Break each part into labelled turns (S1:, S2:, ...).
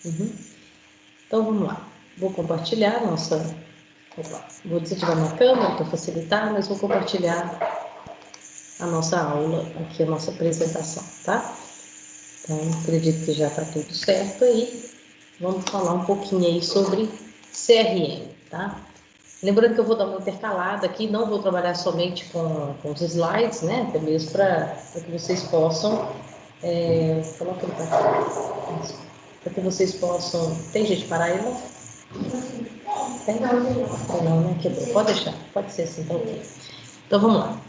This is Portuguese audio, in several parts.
S1: Uhum. Então, vamos lá. Vou compartilhar a nossa... Opa, vou desativar minha câmera para facilitar, mas vou compartilhar a nossa aula, aqui a nossa apresentação, tá? Então, acredito que já está tudo certo aí. Vamos falar um pouquinho aí sobre CRM, tá? Lembrando que eu vou dar uma intercalada aqui, não vou trabalhar somente com os slides, né? Até mesmo para que vocês possam... coloca ele para cá. Para que vocês possam... Tem gente para aí, não? Tem? Não, né? Quebrou. Pode deixar. Pode ser assim, tá ok. Então, vamos lá.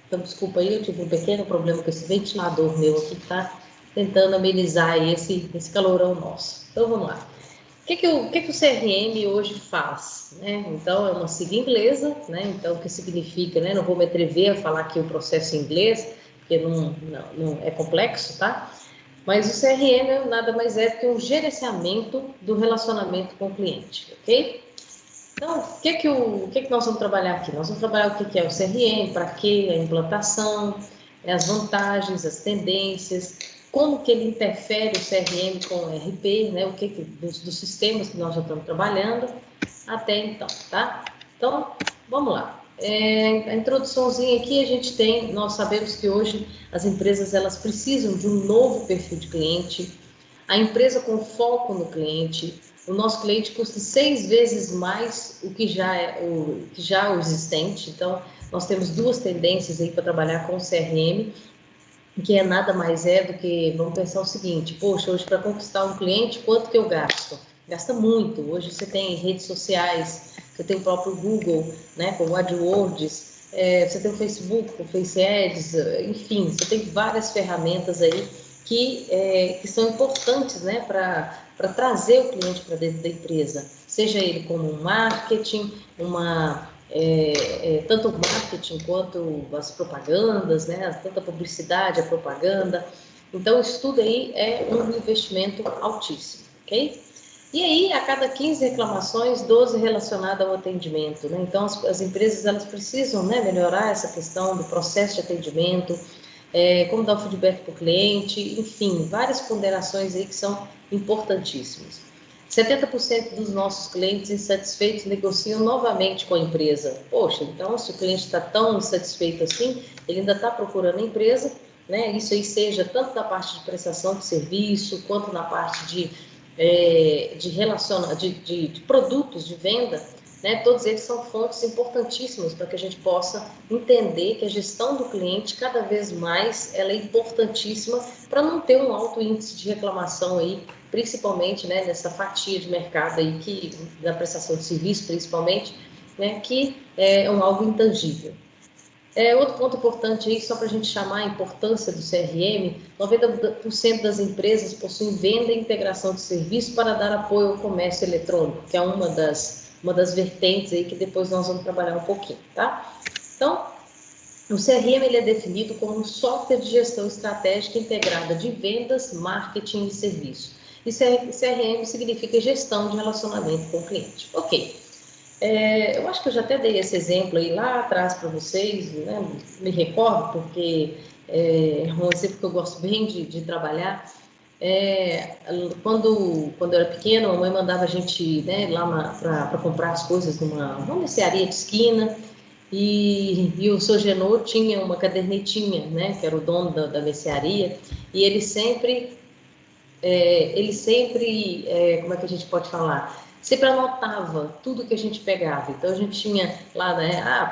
S1: Então, desculpa aí, eu tive um pequeno problema com esse ventilador meu aqui, que tá tentando amenizar aí esse calorão nosso. Então, vamos lá. O que o CRM hoje faz? Né? Então, é uma sigla inglesa, né? Então, o que significa, né? Não vou me atrever a falar aqui o processo em inglês, porque não é complexo, tá? Mas o CRM nada mais é do que um gerenciamento do relacionamento com o cliente, ok? Então, o que nós vamos trabalhar aqui? Nós vamos trabalhar o que é o CRM, para quê, a implantação, as vantagens, as tendências, como que ele interfere o CRM com o RP, né? Dos sistemas que nós já estamos trabalhando até então, tá? Então, vamos lá. A introduçãozinha aqui a gente tem, nós sabemos que hoje as empresas elas precisam de um novo perfil de cliente, a empresa com foco no cliente. O nosso cliente custa 6 vezes mais o que já é o existente. Então, nós temos duas tendências aí para trabalhar com o CRM, que é nada mais é do que, vamos pensar o seguinte, poxa, hoje para conquistar um cliente, quanto que eu gasto? Gasta muito. Hoje você tem redes sociais, você tem o próprio Google, né, com o AdWords, você tem o Facebook, o Face Ads, enfim, você tem várias ferramentas aí que são importantes, né, para trazer o cliente para dentro da empresa, seja ele como um marketing, tanto o marketing quanto as propagandas, né, tanto a publicidade, a propaganda. Então, isso tudo aí é um investimento altíssimo, ok? E aí, a cada 15 reclamações, 12 relacionadas ao atendimento, né? Então, as empresas, elas precisam, né, melhorar essa questão do processo de atendimento, como dar o feedback para o cliente, enfim, várias ponderações aí que são importantíssimas. 70% dos nossos clientes insatisfeitos negociam novamente com a empresa. Poxa, então se o cliente está tão insatisfeito assim, ele ainda está procurando a empresa, né? Isso aí seja tanto na parte de prestação de serviço, quanto na parte de produtos, de venda, né? Todos eles são fontes importantíssimas para que a gente possa entender que a gestão do cliente, cada vez mais, ela é importantíssima para não ter um alto índice de reclamação aí, principalmente, né, nessa fatia de mercado aí, da prestação de serviço, principalmente, né, que é algo intangível. Outro ponto importante aí, só para a gente chamar a importância do CRM, 90% das empresas possuem venda e integração de serviço para dar apoio ao comércio eletrônico, que é uma das vertentes aí que depois nós vamos trabalhar um pouquinho, tá? Então, o CRM ele é definido como um software de gestão estratégica integrada de vendas, marketing e serviço. E CRM significa gestão de relacionamento com o cliente. Ok. Eu acho que eu já até dei esse exemplo aí lá atrás para vocês, né? Me recordo, porque é um exemplo que eu gosto bem de trabalhar. Quando eu era pequena, a mãe mandava a gente, né, lá para comprar as coisas numa mercearia de esquina, e o seu Genô tinha uma cadernetinha, né, que era o dono da mercearia, e ele sempre, como é que a gente pode falar? Sempre anotava tudo que a gente pegava. Então a gente tinha lá, né?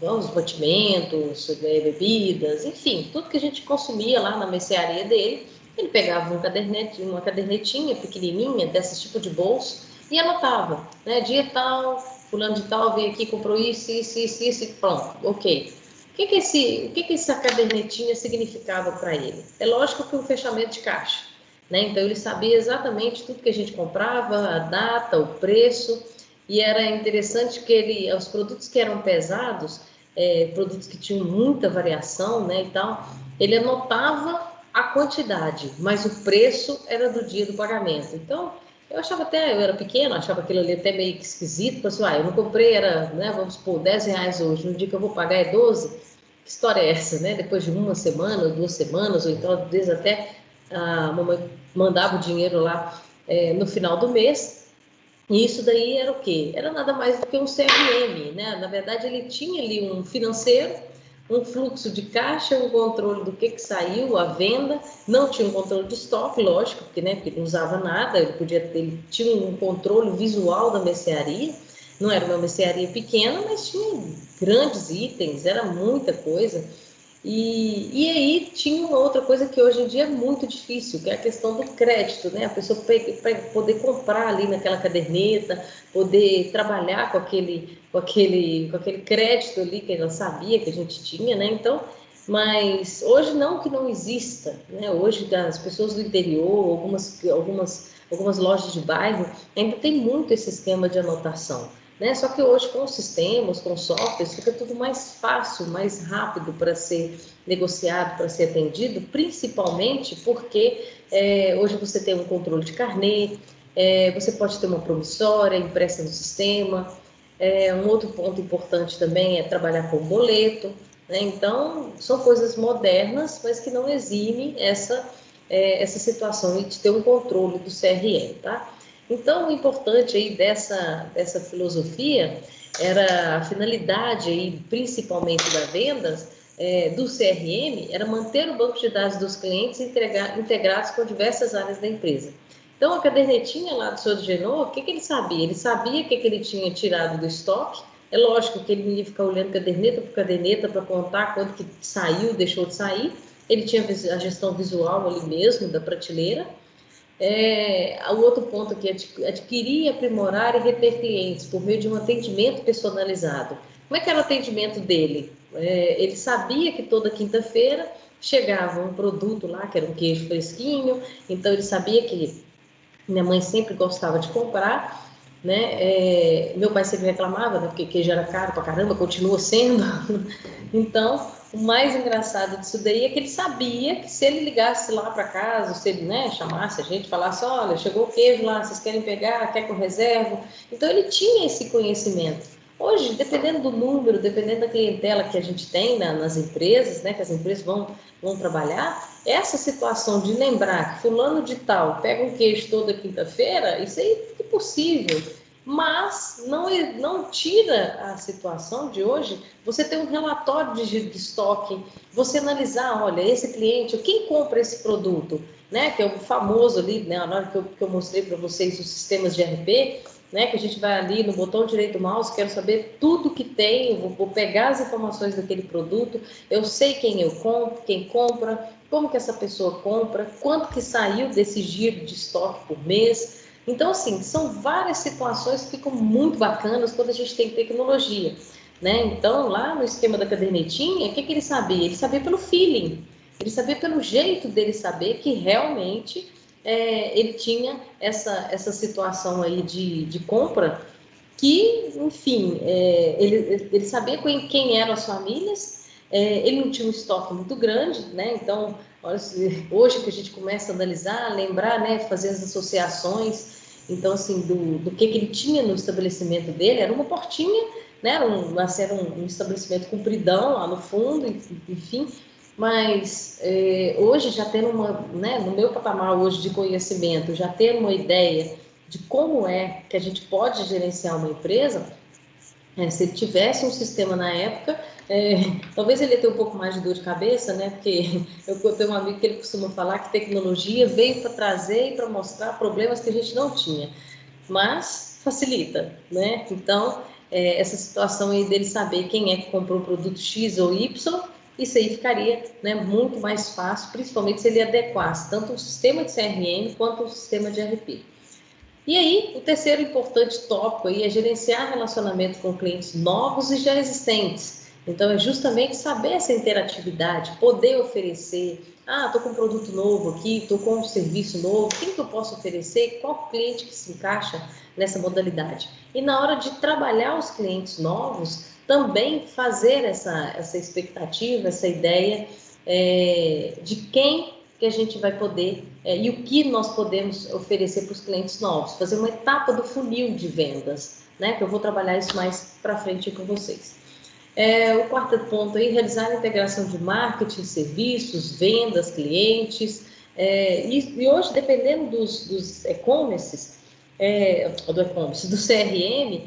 S1: Uns mantimentos, bebidas, enfim, tudo que a gente consumia lá na mercearia dele. Ele pegava uma cadernetinha pequenininha, desse tipo de bolso, e anotava, né? Dia tal, fulano de tal veio aqui, comprou isso, e pronto, ok. O que essa cadernetinha significava para ele? É lógico que um fechamento de caixa, né? Então ele sabia exatamente tudo que a gente comprava, a data, o preço, e era interessante que os produtos que eram pesados, produtos que tinham muita variação, né, e tal, ele anotava a quantidade, mas o preço era do dia do pagamento. Então eu era pequena, achava aquilo ali até meio esquisito, pessoal, eu não comprei, né, vamos supor, R$ 10 hoje, no dia que eu vou pagar é 12, que história é essa, né? Depois de uma semana, 2 semanas, ou então às vezes até a mamãe mandava o dinheiro lá no final do mês. E isso daí era o quê? Era nada mais do que um CRM, né? Na verdade, ele tinha ali um financeiro, um fluxo de caixa, um controle do que saiu, a venda, não tinha um controle de estoque, lógico, porque, né, porque ele não usava nada, ele tinha um controle visual da mercearia, não era uma mercearia pequena, mas tinha grandes itens, era muita coisa. E aí tinha uma outra coisa que hoje em dia é muito difícil, que é a questão do crédito, né? A pessoa para poder comprar ali naquela caderneta, poder trabalhar com aquele crédito ali que ela sabia que a gente tinha, né? Então, mas hoje não que não exista, né? Hoje as pessoas do interior, algumas lojas de bairro, ainda tem muito esse esquema de anotação. Né? Só que hoje com os sistemas, com softwares, fica tudo mais fácil, mais rápido para ser negociado, para ser atendido, principalmente porque hoje você tem um controle de carnê, você pode ter uma promissória impressa no sistema. Um outro ponto importante também é trabalhar com boleto, né? Então, são coisas modernas, mas que não exime essa situação de ter um controle do CRM, tá? Então, o importante aí dessa filosofia era a finalidade aí, principalmente da vendas, do CRM, era manter o banco de dados dos clientes integrados com diversas áreas da empresa. Então, a cadernetinha lá do seu Genô, o que ele sabia? Ele sabia o que ele tinha tirado do estoque. É lógico que ele não ia ficar olhando caderneta por caderneta para contar quanto que saiu, deixou de sair. Ele tinha a gestão visual ali mesmo da prateleira. O outro ponto aqui é adquirir, aprimorar e reter clientes por meio de um atendimento personalizado. Como é que era o atendimento dele? Ele sabia que toda quinta-feira chegava um produto lá, que era um queijo fresquinho, então ele sabia que minha mãe sempre gostava de comprar, né? Meu pai sempre reclamava, né? Porque queijo era caro pra caramba, continua sendo. Então, o mais engraçado disso daí é que ele sabia que se ele ligasse lá para casa, se ele, né, chamasse a gente, falasse, olha, chegou o queijo lá, vocês querem pegar, quer que eu reservo? Então, ele tinha esse conhecimento. Hoje, dependendo do número, dependendo da clientela que a gente tem nas empresas, né, que as empresas vão trabalhar, essa situação de lembrar que fulano de tal pega um queijo toda quinta-feira, isso aí é possível, mas não tira a situação de hoje, você ter um relatório de estoque, você analisar, olha, esse cliente, quem compra esse produto, né, que é o famoso ali, né, na hora que eu mostrei para vocês os sistemas de RP, né, que a gente vai ali no botão direito do mouse, quero saber tudo que tem, eu vou pegar as informações daquele produto, eu sei quem quem compra, como que essa pessoa compra, quanto que saiu desse giro de estoque por mês. Então, assim, são várias situações que ficam muito bacanas quando a gente tem tecnologia, né? Então, lá no esquema da cadernetinha, o que ele sabia? Ele sabia pelo feeling, ele sabia pelo jeito dele saber que realmente ele tinha essa situação aí de compra que, enfim, ele sabia quem eram as famílias, ele não tinha um estoque muito grande, né? Então, hoje que a gente começa a analisar, lembrar, né, fazer as associações, então, assim, do que ele tinha no estabelecimento dele, era uma portinha, né? Era um estabelecimento compridão lá no fundo, enfim, mas hoje já tendo né, no meu patamar hoje de conhecimento, já ter uma ideia de como é que a gente pode gerenciar uma empresa, se ele tivesse um sistema na época, talvez ele ia ter um pouco mais de dor de cabeça, né? Porque eu tenho um amigo que ele costuma falar que tecnologia veio para trazer e para mostrar problemas que a gente não tinha, mas facilita, né? Então, essa situação aí dele saber quem é que comprou o produto X ou Y, isso aí ficaria, né, muito mais fácil, principalmente se ele adequasse tanto o sistema de CRM quanto o sistema de RP. E aí, o terceiro importante tópico aí é gerenciar relacionamento com clientes novos e já existentes. Então, é justamente saber essa interatividade, poder oferecer. Estou com um produto novo aqui, estou com um serviço novo, quem que eu posso oferecer? Qual cliente que se encaixa nessa modalidade? E na hora de trabalhar os clientes novos, também fazer essa expectativa, essa ideia de quem que a gente vai poder e o que nós podemos oferecer para os clientes novos, fazer uma etapa do funil de vendas, né? Que eu vou trabalhar isso mais para frente com vocês. O quarto ponto aí, realizar a integração de marketing, serviços, vendas, clientes, E hoje, dependendo dos e-commerces, do CRM,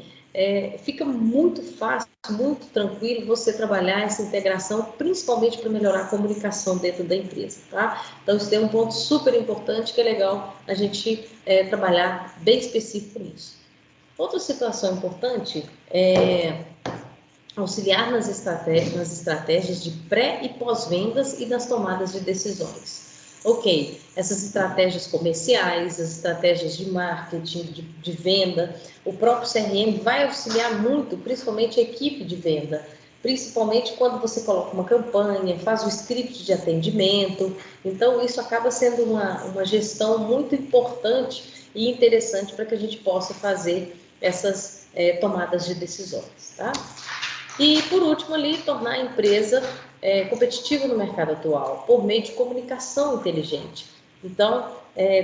S1: fica muito fácil, muito tranquilo você trabalhar essa integração, principalmente para melhorar a comunicação dentro da empresa, tá? Então, isso é um ponto super importante que é legal a gente trabalhar bem específico nisso. Outra situação importante é auxiliar nas estratégias de pré e pós-vendas e nas tomadas de decisões. Ok, essas estratégias comerciais, as estratégias de marketing, de venda, o próprio CRM vai auxiliar muito, principalmente a equipe de venda, principalmente quando você coloca uma campanha, faz o script de atendimento. Então, isso acaba sendo uma gestão muito importante e interessante para que a gente possa fazer essas tomadas de decisões, tá? E, por último, ali, tornar a empresa competitiva no mercado atual, por meio de comunicação inteligente. Então,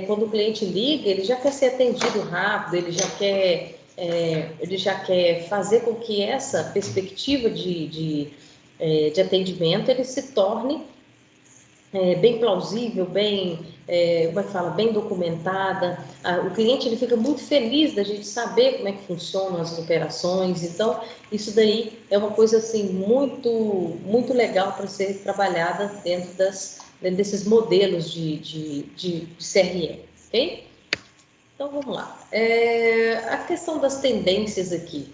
S1: quando o cliente liga, ele já quer ser atendido rápido, ele já quer fazer com que essa perspectiva de atendimento ele se torne bem plausível, como é que fala, bem documentada. O cliente ele fica muito feliz da gente saber como é que funcionam as operações. Então, isso daí é uma coisa assim muito, muito legal para ser trabalhada dentro desses modelos de CRM, ok? Então, vamos lá. A questão das tendências aqui.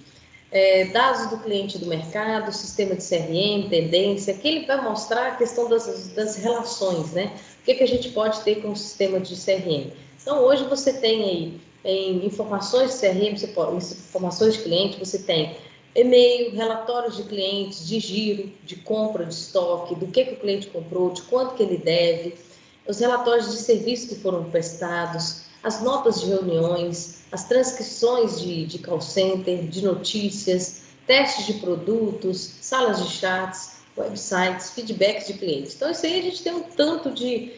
S1: Dados do cliente do mercado, sistema de CRM, tendência, que ele vai mostrar a questão das relações, né? O que a gente pode ter com o sistema de CRM. Então, hoje você tem aí, em informações de CRM, informações de cliente, você tem e-mail, relatórios de clientes, de giro, de compra de estoque, do que o cliente comprou, de quanto que ele deve, os relatórios de serviços que foram prestados, as notas de reuniões, as transcrições de call center, de notícias, testes de produtos, salas de chats, websites, feedbacks de clientes. Então, isso aí a gente tem um tanto de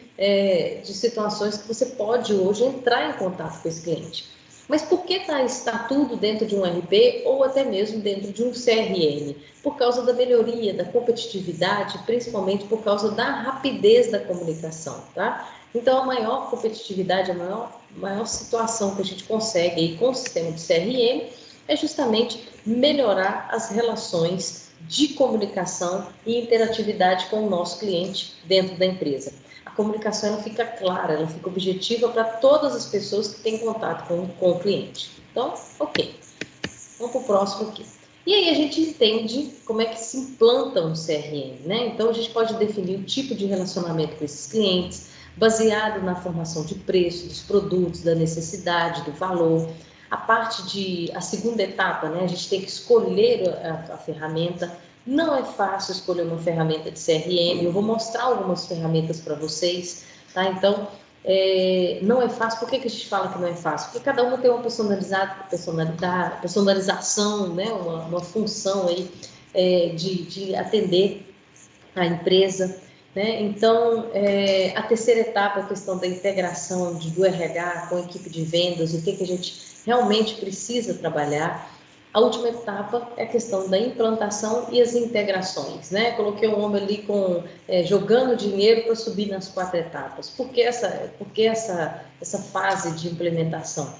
S1: situações que você pode hoje entrar em contato com esse cliente. Mas por que está tudo dentro de um RP ou até mesmo dentro de um CRM? Por causa da melhoria, da competitividade, principalmente por causa da rapidez da comunicação, tá? Então, a maior competitividade, a maior situação que a gente consegue aí com o sistema de CRM é justamente melhorar as relações de comunicação e interatividade com o nosso cliente dentro da empresa. A comunicação ela fica clara, ela fica objetiva para todas as pessoas que têm contato com o cliente. Então, ok. Vamos para o próximo aqui. E aí a gente entende como é que se implanta um CRM, né? Então a gente pode definir o tipo de relacionamento com esses clientes, baseado na formação de preço, dos produtos, da necessidade, do valor. A segunda etapa, né? A gente tem que escolher a ferramenta. Não é fácil escolher uma ferramenta de CRM. Eu vou mostrar algumas ferramentas para vocês, tá? Então, não é fácil. Por que a gente fala que não é fácil? Porque cada uma tem uma personalização, né? Uma função aí de atender a empresa, né? Então, a terceira etapa é a questão da integração do RH com a equipe de vendas, o que a gente realmente precisa trabalhar. A última etapa é a questão da implantação e as integrações, né? Coloquei um homem ali jogando dinheiro para subir nas 4 etapas. Por que essa fase de implementação?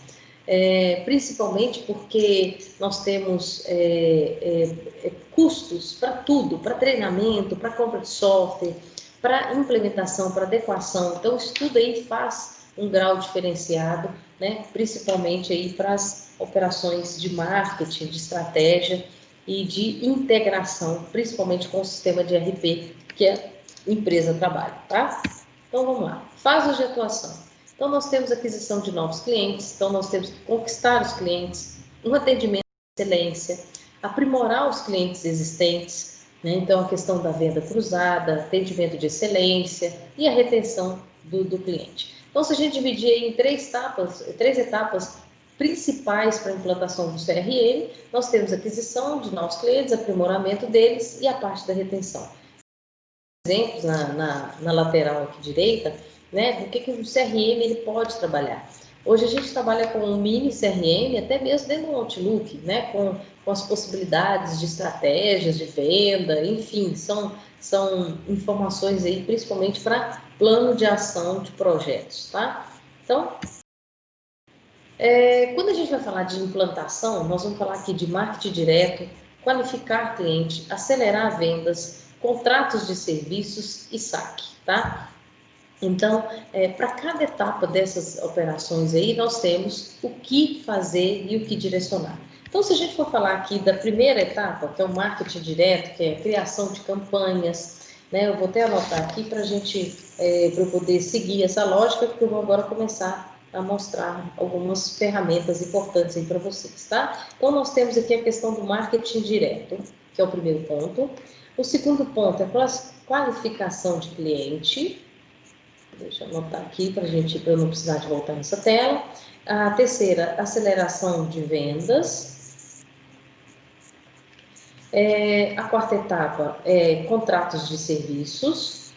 S1: Principalmente porque nós temos custos para tudo, para treinamento, para compra de software, para implementação, para adequação. Então, isso tudo aí faz um grau diferenciado, né? Principalmente aí para as operações de marketing, de estratégia e de integração, principalmente com o sistema de ERP que a empresa trabalha, tá? Então, vamos lá. Fases de atuação. Então, nós temos aquisição de novos clientes, então nós temos que conquistar os clientes, um atendimento de excelência, aprimorar os clientes existentes, né? Então, a questão da venda cruzada, atendimento de excelência e a retenção do cliente. Então, se a gente dividir em três etapas principais para a implantação do CRM, nós temos aquisição de novos clientes, aprimoramento deles e a parte da retenção. Exemplos na lateral aqui direita, né, do que o CRM ele pode trabalhar. Hoje a gente trabalha com um mini CRM, até mesmo dentro do Outlook, né? Com as possibilidades de estratégias de venda, enfim, são informações aí principalmente para plano de ação de projetos, tá? Então, quando a gente vai falar de implantação, nós vamos falar aqui de marketing direto, qualificar cliente, acelerar vendas, contratos de serviços e saque, tá? Então, para cada etapa dessas operações aí, nós temos o que fazer e o que direcionar. Então, se a gente for falar aqui da primeira etapa, que é o marketing direto, que é a criação de campanhas, né? Eu vou até anotar aqui para a gente, para eu poder seguir essa lógica, porque eu vou agora começar a mostrar algumas ferramentas importantes aí para vocês, tá? Então, nós temos aqui a questão do marketing direto, que é o primeiro ponto. O segundo ponto é a qualificação de cliente. Deixa eu anotar aqui para eu não precisar de voltar nessa tela. A terceira, aceleração de vendas. A quarta etapa é contratos de serviços.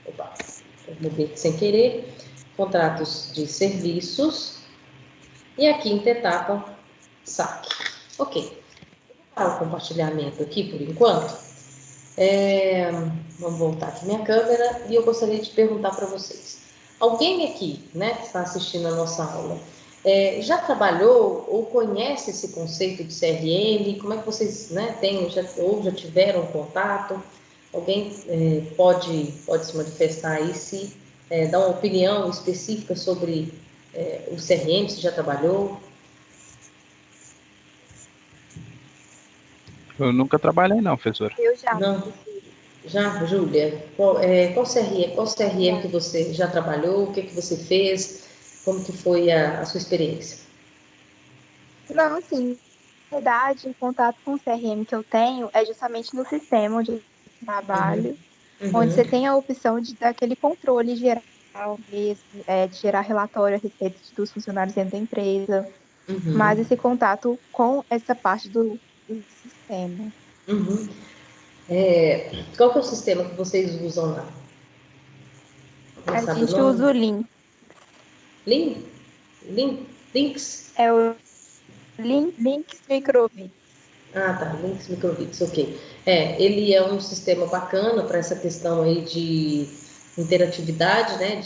S1: Opa, eu mudei aqui sem querer. Contratos de serviços. E a quinta etapa, saque. Ok. Vou parar o compartilhamento aqui por enquanto. Vamos voltar aqui minha câmera e eu gostaria de perguntar para vocês. Alguém aqui, né, que está assistindo a nossa aula, já trabalhou ou conhece esse conceito de CRM? Como é que vocês, né, ou já tiveram contato? Alguém pode se manifestar aí se dar uma opinião específica sobre o CRM, se já trabalhou?
S2: Eu nunca trabalhei não, professor.
S3: Eu já,
S1: Não?
S3: professora.
S1: Já, Júlia, qual CRM que
S3: Já.
S1: você já trabalhou? O que que você fez? Como que foi a sua experiência?
S3: Não, assim, na verdade, o contato com o CRM que eu tenho é justamente no sistema onde eu
S1: Uhum,
S3: trabalho, onde
S1: uhum,
S3: você tem a opção de dar aquele controle geral mesmo, de gerar relatório a respeito dos funcionários dentro da empresa, mas
S1: uhum,
S3: esse contato com essa parte do sistema.
S1: uhum. Qual que é o sistema que vocês usam lá? Não
S3: A
S1: sabe o
S3: gente usa
S1: nome?
S3: o link,
S1: Link? Links?
S3: é o Links Microbit.
S1: Ah, tá, Links Microbits, ok. Ele é um sistema bacana para essa questão aí de interatividade, né?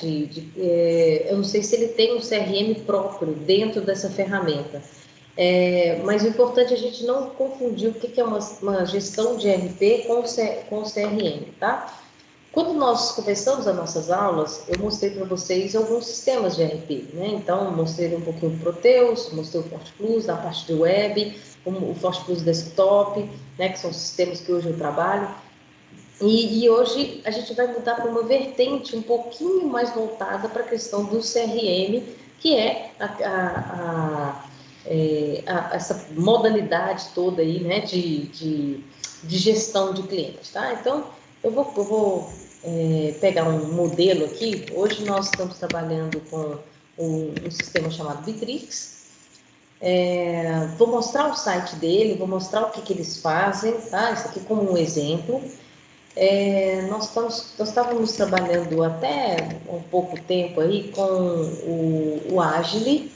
S1: Eu não sei se ele tem um CRM próprio dentro dessa ferramenta. Mas o importante é a gente não confundir o que é uma gestão de RP com o CRM, tá? Quando nós começamos as nossas aulas, eu mostrei para vocês alguns sistemas de RP, né? Então, eu mostrei um pouquinho do Proteus, mostrei o Forte Plus, da parte de web, o Forte Plus Desktop, né? Que são os sistemas que hoje eu trabalho. E hoje a gente vai mudar para uma vertente um pouquinho mais voltada para a questão do CRM, que é essa modalidade toda aí, né, de gestão de clientes, tá? Então, eu vou pegar um modelo aqui. Hoje nós estamos trabalhando com um sistema chamado Bitrix. Vou mostrar o site dele, vou mostrar o que eles fazem, tá? Isso aqui como um exemplo. Nós estávamos trabalhando até um pouco tempo aí com o Agile.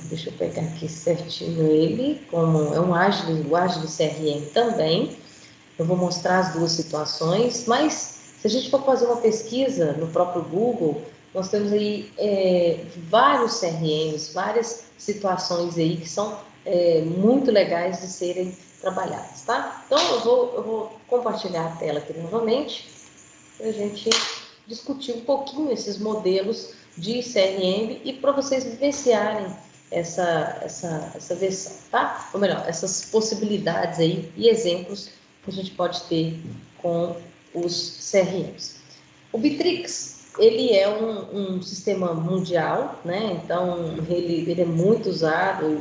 S1: Deixa eu pegar aqui certinho ele, como é o Agile CRM também. Eu vou mostrar as duas situações, mas se a gente for fazer uma pesquisa no próprio Google, nós temos aí vários CRMs, várias situações aí que são muito legais de serem trabalhadas, tá? Então eu vou compartilhar a tela aqui novamente para a gente discutir um pouquinho esses modelos de CRM e para vocês vivenciarem essa versão, tá? Ou melhor, essas possibilidades aí e exemplos que a gente pode ter com os CRMs. O Bitrix, ele é um sistema mundial, né? Então, ele é muito usado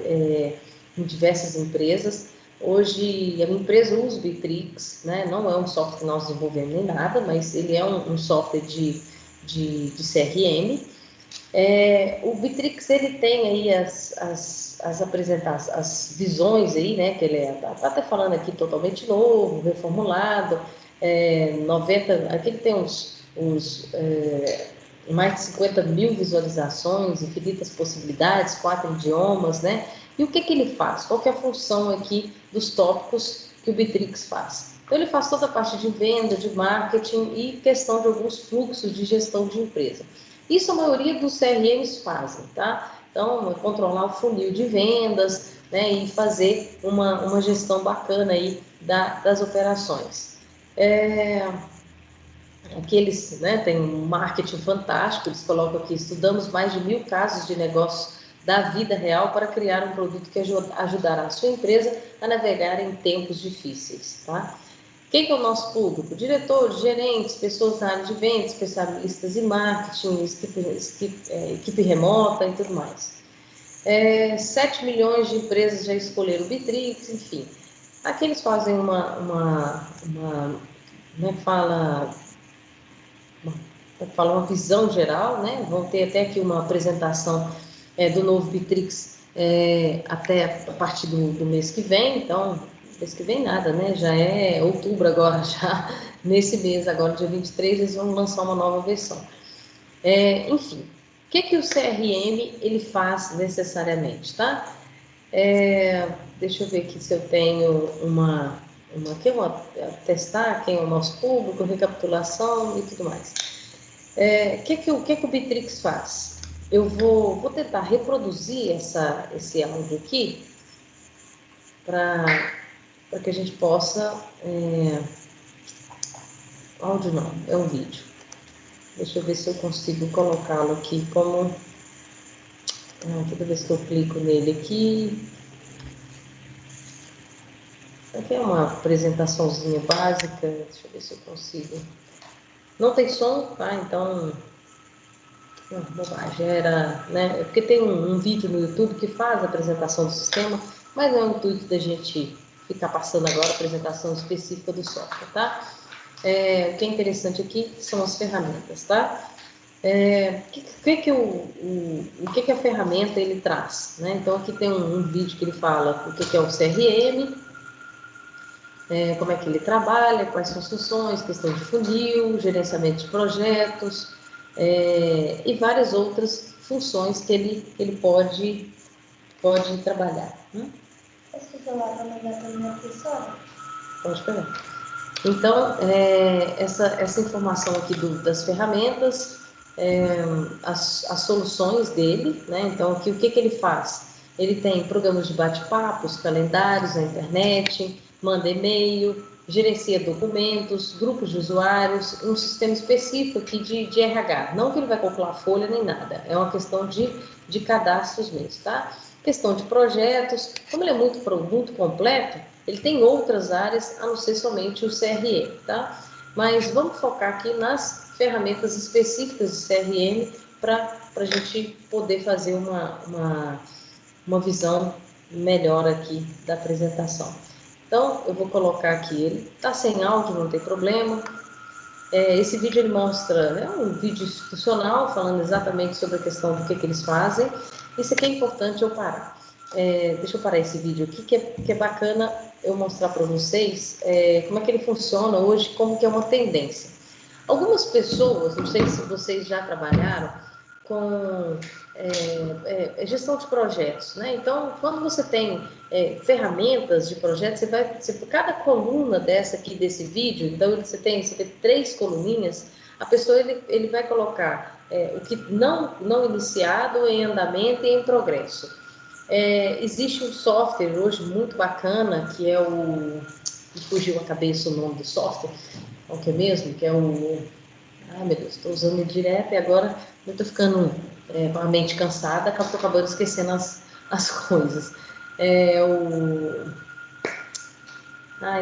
S1: em diversas empresas. Hoje, a minha empresa usa o Bitrix, né? Não é um software que nós desenvolvemos nem nada, mas ele é um software de CRM. O Bitrix, ele tem aí as apresentações, as visões aí, né? Que ele tá até falando aqui totalmente novo, reformulado, 90, aqui ele tem mais de 50 mil visualizações, infinitas possibilidades, 4 idiomas, né? E o que ele faz? Qual que é a função aqui dos tópicos que o Bitrix faz? Então, ele faz toda a parte de venda, de marketing e questão de alguns fluxos de gestão de empresa. Isso a maioria dos CRMs fazem, tá? Então, controlar o funil de vendas, né? E fazer uma gestão bacana aí das operações. Aqueles, né, tem um marketing fantástico, eles colocam aqui, estudamos mais de 1000 casos de negócios da vida real para criar um produto que ajudará a sua empresa a navegar em tempos difíceis, tá? Quem que é o nosso público? Diretores, gerentes, pessoas da área de vendas, especialistas em marketing, equipe remota e tudo mais. 7 milhões de empresas já escolheram o Bitrix, enfim. Aqui eles fazem né, uma visão geral, né? Vão ter até aqui uma apresentação do novo Bitrix até a partir do mês que vem. Então, mês que vem nada, né? Já é outubro agora, já nesse mês agora, dia 23, eles vão lançar uma nova versão. Enfim, o que o CRM ele faz necessariamente, tá? Deixa eu ver aqui se eu tenho aqui eu vou testar quem é o nosso público, recapitulação e tudo mais. O que o Bitrix faz? Eu vou tentar reproduzir esse áudio aqui para que a gente possa... áudio não, é um vídeo. Deixa eu ver se eu consigo colocá-lo aqui como... toda vez que eu clico nele aqui... Aqui é uma apresentaçãozinha básica, deixa eu ver se eu consigo... Não tem som, tá? Então... Não, bobagem, né? Porque tem um vídeo no YouTube que faz a apresentação do sistema, mas não é o intuito da gente ficar passando agora a apresentação específica do software, tá? O que é interessante aqui são as ferramentas, tá? O que a ferramenta ele traz, né? Então aqui tem um vídeo que ele fala o que é o CRM, como é que ele trabalha, quais são as funções, questão de funil, gerenciamento de projetos, e várias outras funções que ele pode trabalhar.
S4: Posso falar para mandar para minha professora?
S1: Pode pegar. Então, essa informação aqui das ferramentas, as soluções dele, né? Então, aqui o que ele faz? Ele tem programas de bate-papos, calendários na internet, manda e-mail, gerencia documentos, grupos de usuários, um sistema específico aqui de RH. Não que ele vai calcular folha nem nada, é uma questão de cadastros mesmo, tá? Questão de projetos, como ele é muito completo, ele tem outras áreas a não ser somente o CRM, tá? Mas vamos focar aqui nas ferramentas específicas de CRM para a gente poder fazer uma visão melhor aqui da apresentação. Então, eu vou colocar aqui, ele está sem áudio, não tem problema. Esse vídeo ele mostra um vídeo institucional, falando exatamente sobre a questão do que eles fazem. Isso aqui é importante eu parar. Deixa eu parar esse vídeo aqui, que é bacana eu mostrar para vocês como é que ele funciona hoje, como que é uma tendência. Algumas pessoas, não sei se vocês já trabalharam com gestão de projetos, né? Então, quando você tem ferramentas de projetos, cada coluna desse vídeo, então você vê 3 coluninhas, a pessoa ele vai colocar o que não iniciado, em andamento e em progresso. Existe um software hoje muito bacana, que é me fugiu a cabeça o nome do software, qual que é mesmo? Que é ai meu Deus, estou usando ele direto e agora eu estou ficando com a mente cansada, estou acabando esquecendo as coisas.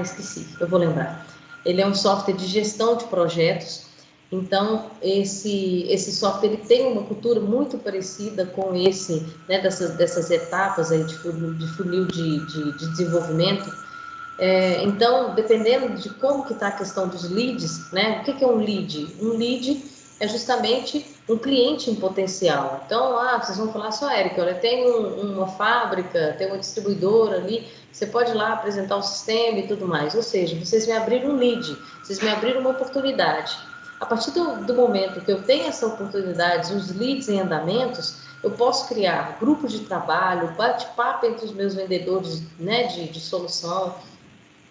S1: Esqueci, eu vou lembrar. Ele é um software de gestão de projetos. Então, esse software ele tem uma cultura muito parecida com né, dessas etapas aí de funil de desenvolvimento. Então, dependendo de como que está a questão dos leads, né? O que é um lead? Um lead é justamente um cliente em potencial. Então, vocês vão falar só, Érica, olha, tem uma fábrica, tem uma distribuidora ali, você pode ir lá apresentar o sistema e tudo mais. Ou seja, vocês me abriram um lead, vocês me abriram uma oportunidade. A partir do momento que eu tenho essa oportunidade, os leads em andamentos, eu posso criar grupos de trabalho, bate-papo entre os meus vendedores, né, de solução.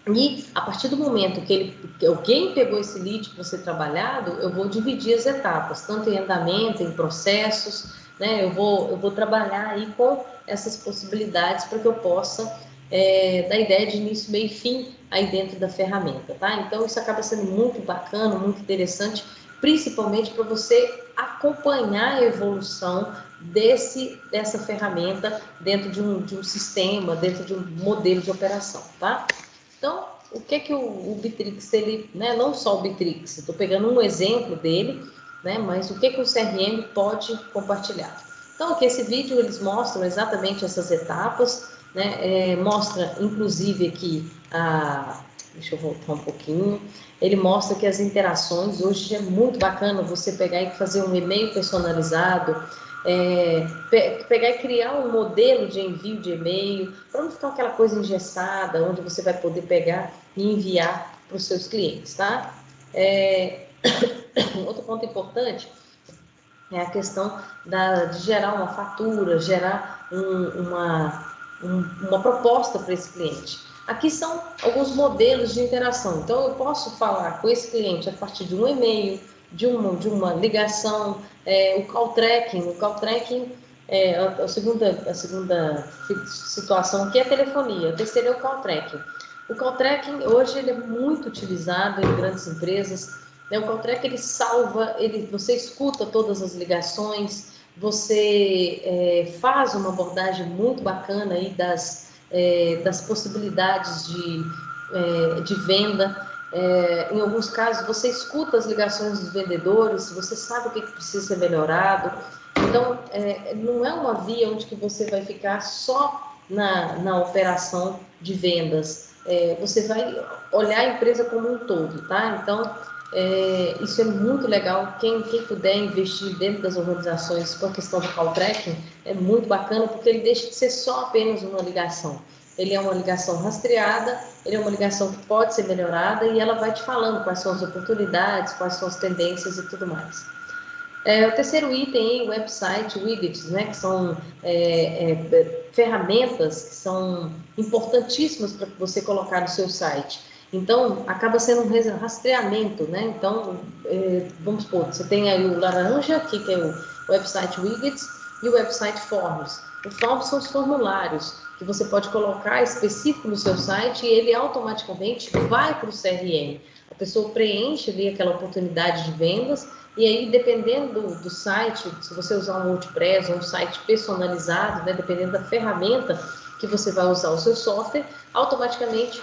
S1: E a partir do momento que alguém pegou esse lead para ser trabalhado, eu vou dividir as etapas, tanto em andamento, em processos, né? Eu vou trabalhar aí com essas possibilidades para que eu possa dar ideia de início, meio e fim aí dentro da ferramenta, tá? Então isso acaba sendo muito bacana, muito interessante, principalmente para você acompanhar a evolução dessa ferramenta dentro de um sistema, dentro de um modelo de operação, tá? Então, o que o Bitrix, ele, né, não só o Bitrix, estou pegando um exemplo dele, né, mas o que o CRM pode compartilhar. Então, aqui esse vídeo, eles mostram exatamente essas etapas, né, mostra, inclusive, aqui, deixa eu voltar um pouquinho, ele mostra que as interações, hoje é muito bacana você pegar e fazer um e-mail personalizado, pegar e criar um modelo de envio de e-mail, para não ficar aquela coisa engessada, onde você vai poder pegar e enviar para os seus clientes, tá? Outro ponto importante é a questão de gerar uma fatura, gerar uma proposta para esse cliente. Aqui são alguns modelos de interação. Então, eu posso falar com esse cliente a partir de um e-mail, de uma ligação, o call tracking. O call tracking a segunda situação que é a telefonia. A terceira é o call tracking. O call tracking hoje ele é muito utilizado em grandes empresas. O call tracking ele salva, você escuta todas as ligações, você faz uma abordagem muito bacana aí das possibilidades de venda. Em alguns casos, você escuta as ligações dos vendedores, você sabe o que precisa ser melhorado. Então, não é uma via onde que você vai ficar só na operação de vendas. Você vai olhar a empresa como um todo, tá? Então, isso é muito legal. Quem puder investir dentro das organizações com a questão do call tracking, é muito bacana, porque ele deixa de ser só apenas uma ligação. Ele é uma ligação rastreada, ele é uma ligação que pode ser melhorada e ela vai te falando quais são as oportunidades, quais são as tendências e tudo mais. O terceiro item é o website widgets, né, que são ferramentas que são importantíssimas para você colocar no seu site. Então, acaba sendo um rastreamento, né? Então, vamos supor, você tem aí o laranja, aqui, que é o website widgets, e o website forms. O forms são os formulários que você pode colocar específico no seu site e ele automaticamente vai para o CRM. A pessoa preenche ali aquela oportunidade de vendas e aí, dependendo do site, se você usar um WordPress ou um site personalizado, né, dependendo da ferramenta que você vai usar o seu software, automaticamente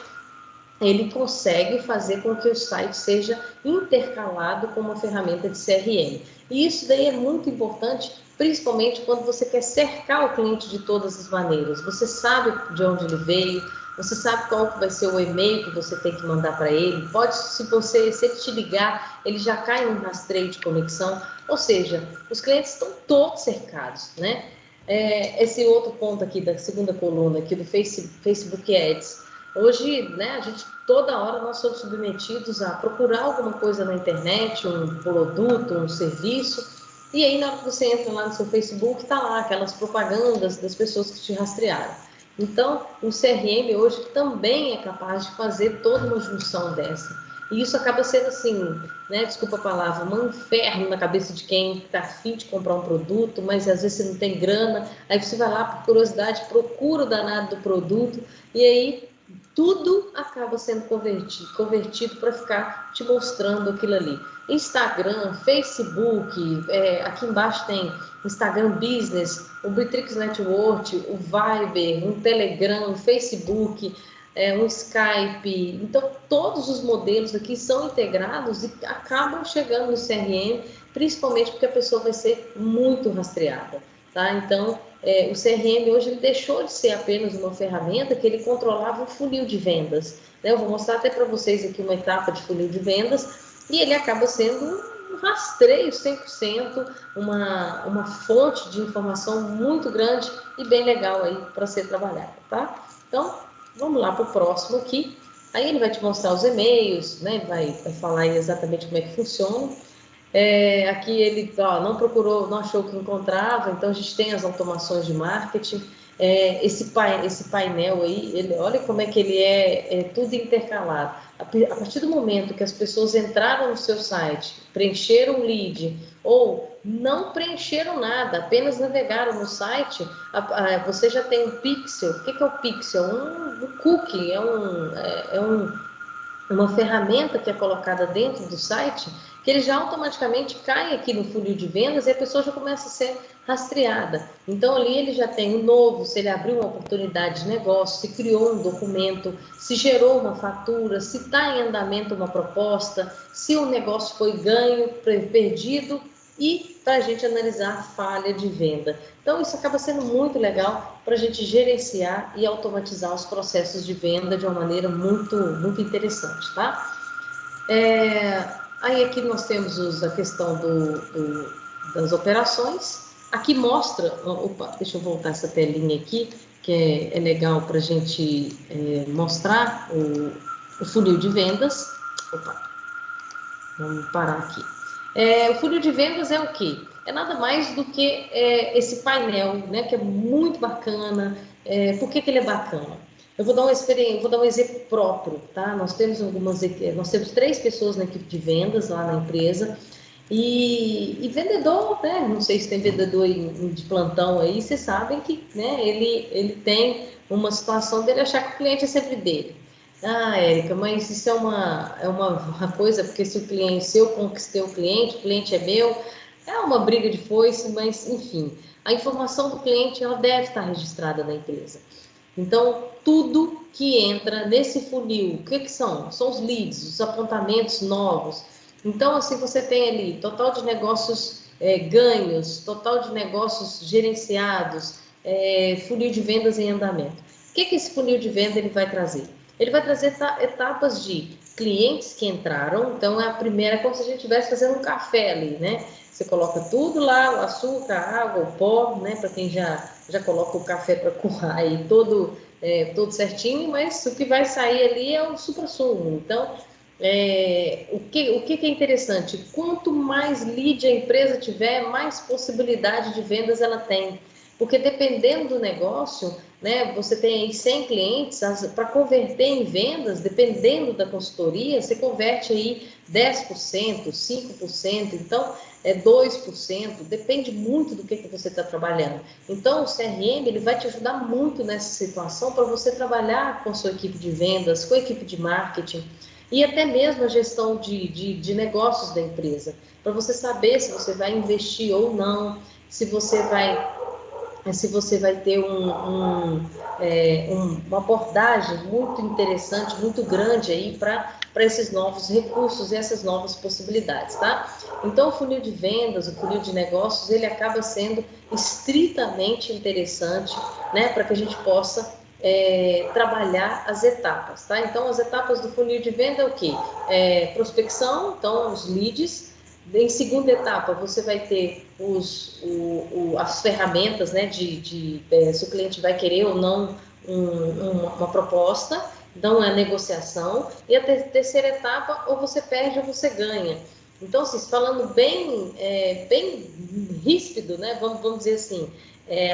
S1: ele consegue fazer com que o site seja intercalado com uma ferramenta de CRM. E isso daí é muito importante, principalmente quando você quer cercar o cliente de todas as maneiras. Você sabe de onde ele veio, você sabe qual vai ser o e-mail que você tem que mandar para ele. Se ele te ligar, ele já cai num rastreio de conexão. Ou seja, os clientes estão todos cercados, né? Esse outro ponto aqui da segunda coluna aqui do Facebook Ads. Hoje, né, toda hora nós somos submetidos a procurar alguma coisa na internet, um produto, um serviço, e aí na hora que você entra lá no seu Facebook, tá lá aquelas propagandas das pessoas que te rastrearam. Então, o CRM hoje também é capaz de fazer toda uma junção dessa. E isso acaba sendo assim, né, desculpa a palavra, um inferno na cabeça de quem está afim de comprar um produto, mas às vezes você não tem grana, aí você vai lá por curiosidade, procura o danado do produto, e aí tudo acaba sendo convertido para ficar te mostrando aquilo ali. Instagram, Facebook, aqui embaixo tem Instagram Business, o Bitrix Network, o Viber, um Telegram, um Facebook, um Skype. Então, todos os modelos aqui são integrados e acabam chegando no CRM, principalmente porque a pessoa vai ser muito rastreada. Tá? Então, o CRM hoje ele deixou de ser apenas uma ferramenta que ele controlava o funil de vendas. Né? Eu vou mostrar até para vocês aqui uma etapa de funil de vendas e ele acaba sendo um rastreio 100%, uma fonte de informação muito grande e bem legal aí para ser trabalhada. Tá? Então, vamos lá para o próximo aqui. Aí ele vai te mostrar os e-mails, né? Vai falar exatamente como é que funciona. Aqui ele não procurou, não achou que encontrava, então a gente tem as automações de marketing. Esse painel aí, olha como é que ele é tudo intercalado. A partir do momento que as pessoas entraram no seu site, preencheram o lead ou não preencheram nada, apenas navegaram no site, você já tem um pixel. O que é o pixel? Um cookie, uma ferramenta que é colocada dentro do site, que ele já automaticamente cai aqui no funil de vendas e a pessoa já começa a ser rastreada. Então ali ele já tem um novo, se ele abriu uma oportunidade de negócio, se criou um documento, se gerou uma fatura, se está em andamento uma proposta, se o negócio foi ganho, perdido, e para a gente analisar a falha de venda. Então, isso acaba sendo muito legal para a gente gerenciar e automatizar os processos de venda de uma maneira muito, muito interessante, tá? Aí aqui nós temos a questão das operações. Aqui mostra, opa, deixa eu voltar essa telinha aqui, que é legal para a gente mostrar o funil de vendas. Opa, vamos parar aqui. O funil de vendas é o quê? É nada mais do que esse painel, né, que é muito bacana. Por que ele é bacana? Eu vou dar um exemplo próprio, tá? Nós temos 3 pessoas na equipe de vendas lá na empresa e vendedor, né? Não sei se tem vendedor de plantão aí, vocês sabem que, né, ele tem uma situação dele achar que o cliente é sempre dele. Érica, mas isso é uma coisa, porque se eu conquistei o cliente é meu, é uma briga de foice, mas enfim, a informação do cliente ela deve estar registrada na empresa. Então, tudo que entra nesse funil, o que são? São os leads, os apontamentos novos. Então, assim, você tem ali total de negócios ganhos, total de negócios gerenciados, funil de vendas em andamento. O que esse funil de venda ele vai trazer? Ele vai trazer etapas de clientes que entraram, então a primeira é como se a gente estivesse fazendo um café ali, né? Você coloca tudo lá, o açúcar, a água, o pó, né? Para quem já coloca o café para coar aí todo certinho, mas o que vai sair ali é o supra-sumo. Então, o que é interessante? Quanto mais lead a empresa tiver, mais possibilidade de vendas ela tem. Porque dependendo do negócio, né, você tem aí 100 clientes, para converter em vendas, dependendo da consultoria, você converte aí 10%, 5%, então 2%, depende muito do que você está trabalhando. Então, o CRM ele vai te ajudar muito nessa situação para você trabalhar com a sua equipe de vendas, com a equipe de marketing e até mesmo a gestão de negócios da empresa, para você saber se você vai investir ou não, se você vai ter uma abordagem muito interessante, muito grande aí para esses novos recursos e essas novas possibilidades, tá? Então, o funil de vendas, o funil de negócios, ele acaba sendo estritamente interessante, né, para que a gente possa trabalhar as etapas, tá? Então, as etapas do funil de venda é o quê? Prospecção, então, os leads. Em segunda etapa, você vai ter as ferramentas, né, se o cliente vai querer ou não uma proposta, então é a negociação. E a terceira etapa, ou você perde ou você ganha. Então, assim, falando bem ríspido, né, vamos dizer assim,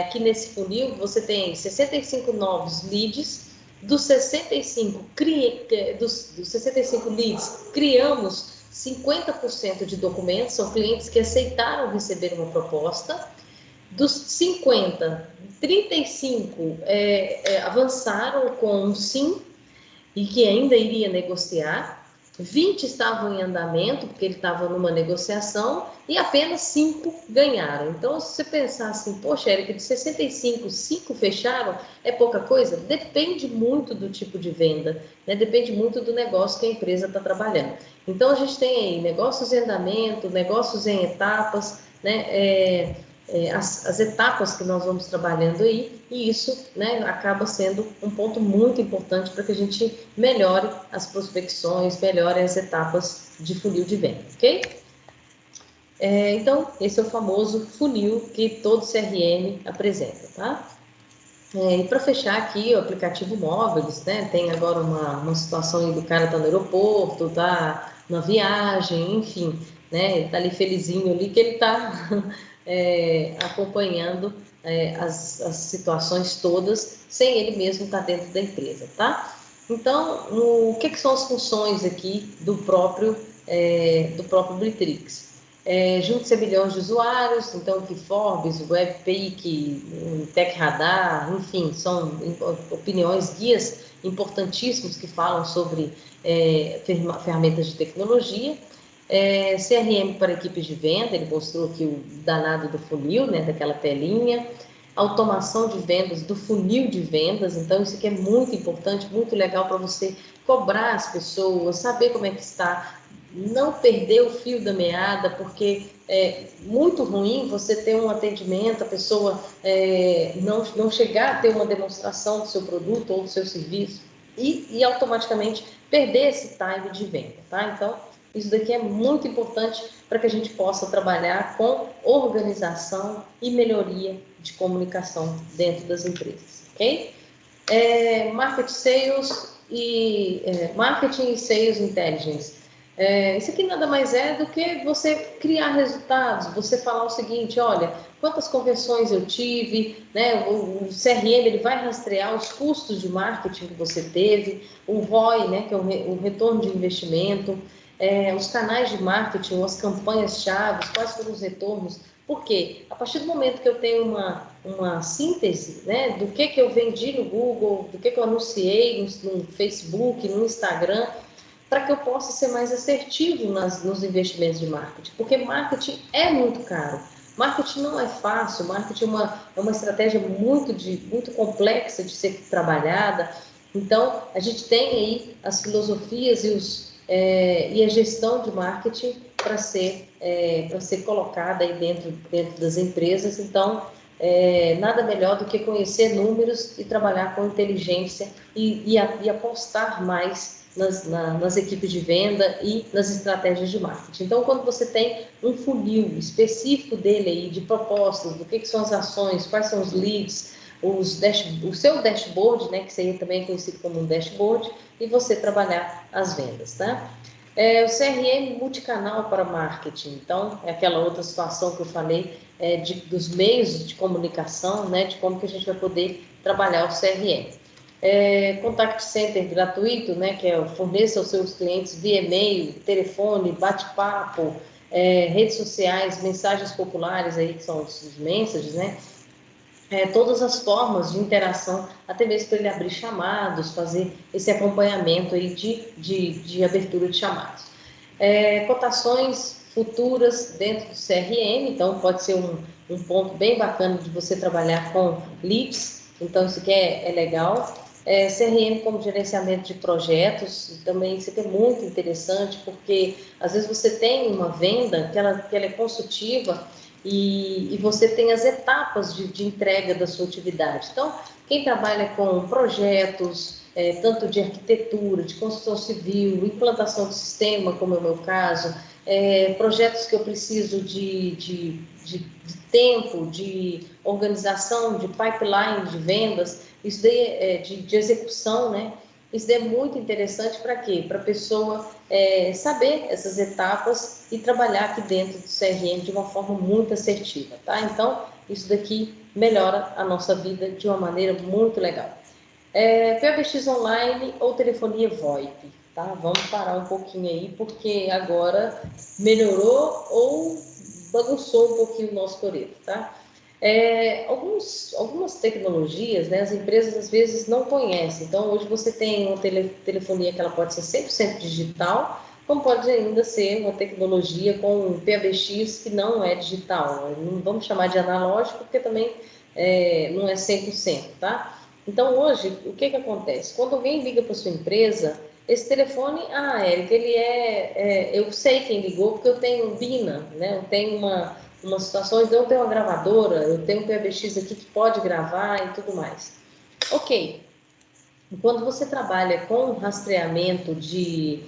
S1: aqui nesse funil você tem 65 novos leads, dos 65 leads, criamos 50% de documentos, são clientes que aceitaram receber uma proposta. Dos 50, 35 avançaram com um sim e que ainda iria negociar. 20 estavam em andamento, porque ele estava numa negociação, e apenas 5 ganharam. Então, se você pensar assim, poxa, Érica, de 65, 5 fecharam, é pouca coisa? Depende muito do tipo de venda, né? Depende muito do negócio que a empresa está trabalhando. Então, a gente tem aí negócios em andamento, negócios em etapas, né? As etapas que nós vamos trabalhando aí, e isso, né, acaba sendo um ponto muito importante para que a gente melhore as prospecções, melhore as etapas de funil de venda, ok? Então, esse é o famoso funil que todo CRM apresenta, tá? E para fechar aqui, o aplicativo móveis, né, tem agora uma situação aí do cara tá no aeroporto, tá na viagem, enfim, né? Ele está ali felizinho ali, que ele está acompanhando as situações todas, sem ele mesmo estar dentro da empresa, tá? Então, o que são as funções aqui do próprio Britrix? Junte-se a milhões de usuários, então que Forbes, Webpeak, TechRadar, enfim, são opiniões, guias importantíssimos que falam sobre ferramentas de tecnologia. CRM para equipes de venda, ele mostrou aqui o danado do funil, né, daquela telinha. Automação de vendas, do funil de vendas, então isso aqui é muito importante, muito legal para você cobrar as pessoas, saber como é que está, não perder o fio da meada, porque é muito ruim você ter um atendimento, a pessoa não chegar a ter uma demonstração do seu produto ou do seu serviço e automaticamente perder esse time de venda, tá? Então, isso daqui é muito importante para que a gente possa trabalhar com organização e melhoria de comunicação dentro das empresas, ok? Marketing e Sales Intelligence. Isso aqui nada mais é do que você criar resultados, você falar o seguinte, olha, quantas conversões eu tive, né? O CRM ele vai rastrear os custos de marketing que você teve, o ROI, né, que é o retorno de investimento, os canais de marketing, as campanhas-chave, quais foram os retornos. Por quê? A partir do momento que eu tenho uma síntese, né, do que eu vendi no Google, do que eu anunciei no Facebook, no Instagram, para que eu possa ser mais assertivo nos investimentos de marketing, porque marketing é muito caro. Marketing não é fácil, marketing é uma estratégia muito complexa de ser trabalhada. Então, a gente tem aí as filosofias e a gestão de marketing para ser colocada aí dentro das empresas. Então, nada melhor do que conhecer números e trabalhar com inteligência e apostar mais nas equipes de venda e nas estratégias de marketing. Então, quando você tem um funil específico dele aí, de propostas, do que são as ações, quais são os leads, o seu dashboard, né, que seria também conhecido como um dashboard, e você trabalhar as vendas, tá? O CRM multicanal para marketing, então, é aquela outra situação que eu falei, dos meios de comunicação, né, de como que a gente vai poder trabalhar o CRM. Contact Center gratuito, né, que forneça aos seus clientes via e-mail, telefone, bate-papo, redes sociais, mensagens populares, aí, que são os messages, né, todas as formas de interação, até mesmo para ele abrir chamados, fazer esse acompanhamento aí de abertura de chamados. Cotações futuras dentro do CRM, então pode ser um ponto bem bacana de você trabalhar com leads, então isso aqui é legal. CRM como gerenciamento de projetos, também isso aqui é muito interessante, porque às vezes você tem uma venda que ela é consultiva, e você tem as etapas de entrega da sua atividade. Então, quem trabalha com projetos, tanto de arquitetura, de construção civil, implantação de sistema, como é o meu caso, projetos que eu preciso de tempo, de organização, de pipeline de vendas, isso daí de execução, né? Isso é muito interessante para quê? Para a pessoa saber essas etapas e trabalhar aqui dentro do CRM de uma forma muito assertiva, tá? Então, isso daqui melhora a nossa vida de uma maneira muito legal. PBX online ou telefonia VoIP, tá? Vamos parar um pouquinho aí, porque agora melhorou ou bagunçou um pouquinho o nosso coreto, tá? Algumas tecnologias, né, as empresas às vezes não conhecem. Então, hoje você tem uma telefonia que ela pode ser 100% digital, como pode ainda ser uma tecnologia com um PBX que não é digital. Não vamos chamar de analógico, porque também não é 100%, tá? Então, hoje, o que acontece? Quando alguém liga para sua empresa, esse telefone, Érica, eu sei quem ligou, porque eu tenho um BINA, né? Eu tenho uma situação, então eu tenho uma gravadora, eu tenho um PBX aqui que pode gravar e tudo mais. Ok, quando você trabalha com rastreamento de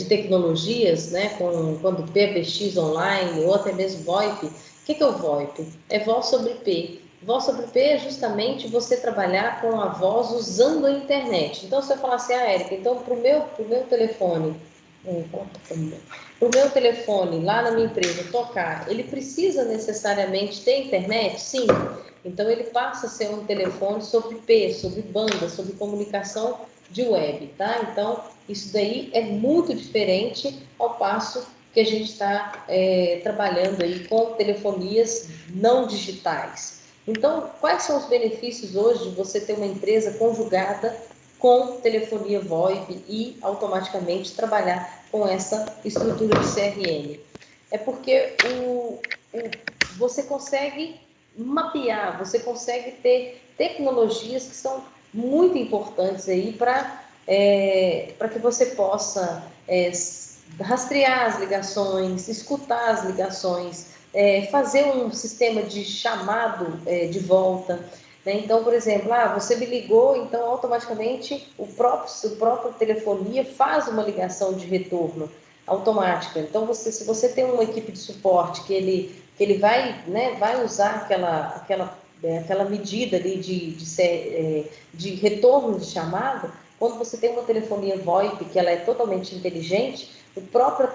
S1: tecnologias, né, quando PBX online ou até mesmo VoIP, o que é o VoIP? É voz sobre IP. Voz sobre IP é justamente você trabalhar com a voz usando a internet. Então, se eu falar assim, Érica, então para o meu telefone, O meu telefone lá na minha empresa tocar, ele precisa necessariamente ter internet? Sim. Então ele passa a ser um telefone sobre IP, sobre banda, sobre comunicação de web, tá? Então isso daí é muito diferente ao passo que a gente está trabalhando aí com telefonias não digitais. Então, quais são os benefícios hoje de você ter uma empresa conjugada com telefonia VoIP e automaticamente trabalhar com essa estrutura de CRM? É porque você consegue mapear, você consegue ter tecnologias que são muito importantes aí para que você possa rastrear as ligações, escutar as ligações, fazer um sistema de chamado de volta. Né? Então, por exemplo, você me ligou, então automaticamente o próprio telefonia faz uma ligação de retorno automática. Então, se você tem uma equipe de suporte que ele vai, né, vai usar aquela medida ali de retorno de chamada, quando você tem uma telefonia VoIP que ela é totalmente inteligente, o próprio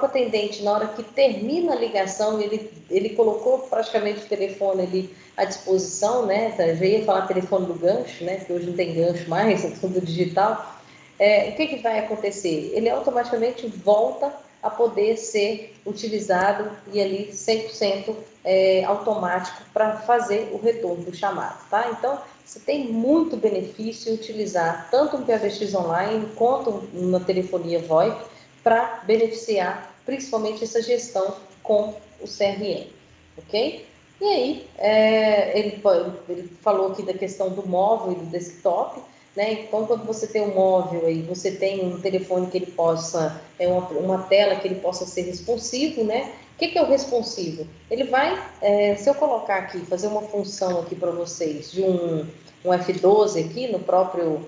S1: atendente, na hora que termina a ligação, ele colocou praticamente o telefone ali à disposição, né? Eu já ia falar telefone do gancho, né? Porque hoje não tem gancho mais, é tudo digital. O que vai acontecer? Ele automaticamente volta a poder ser utilizado e ali 100% automático para fazer o retorno do chamado, tá? Então, você tem muito benefício em utilizar tanto um PBX online quanto uma telefonia VoIP para beneficiar principalmente essa gestão com o CRM, ok? E aí, ele falou aqui da questão do móvel e do desktop, né? Então, quando você tem um móvel aí, você tem um telefone que ele possa, uma tela que ele possa ser responsivo, né? O que é o responsivo? Ele vai, se eu colocar aqui, fazer uma função aqui para vocês de um F12 aqui no próprio